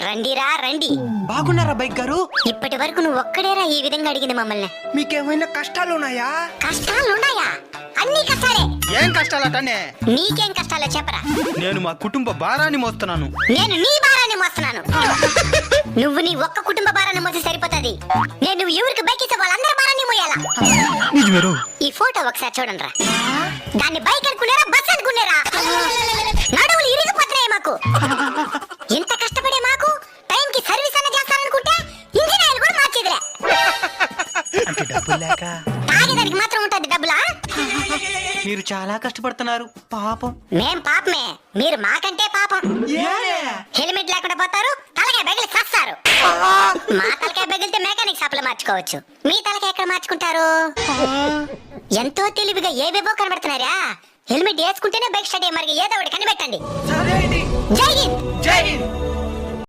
రండిరా రండి. బాగున్నారా బైక్ గారు? ఇప్పటి వరకు నువ్వు ఒక్కడేరా ఈ విధంగా అడిగింది మమ్మల్ని. మీకేమైనా కష్టాలు ఉన్నాయా? కష్టాలున్నాయా? అన్ని కష్టాలే. ఏం కష్టాలటనే? నీకేం కష్టాలో చెప్పరా. నేను మా కుటుంబ భారాన్ని మోస్తున్నాను. నేను నీ భారాన్ని మోస్తున్నాను. నువ్వు నీ ఒక్క కుటుంబ భారాన్ని మోసి సరిపోతుంది. నేను నువ్వు ఎవరికి బైక్ ఇస్తే వాళ్ళందరి భారాన్ని మోయాలా? నిజమేరు. ఈ ఫోటో ఒకసారి చూడండి రా. దాన్ని బైక్ అనుకున్నారా బస్ అనుకున్నారా? నడువులు ఇరిగిపోతున్నాయి మాకు. ఇంత కష్టపడే మాకు టైంకి సర్వీస్ అన్న చేస్తాననుకుంటే ఇంజిన్ ఆయిల్ కూడా మార్చేదిలే. అంటే డబ్బులు లేక తాగేదానికి మాత్రం ఉంటుంది డబ్బులా? మీరు చాలా కష్టపడుతున్నారు పాపం. మేం పాపమే, మీరు మాకంటే పాపం. హెల్మెట్ లేకుండా పోతారు, తలకాయ బగిలి సస్తారు. మా తలకాయ బగిలితే మెకానిక్ షాప్ లో మార్చుకోవచ్చు, మీ తలకాయ ఎక్కడ మార్చుకుంటారు? ఎంతో తెలివిగా ఏవేవో కనబడుతున్నారా. హెల్మెట్ వేసుకుంటేనే బైక్ స్టార్ట్ అయ్యే మరి ఏదో ఒకటి కనిపెట్టండి. జై హింద్. జై హింద్.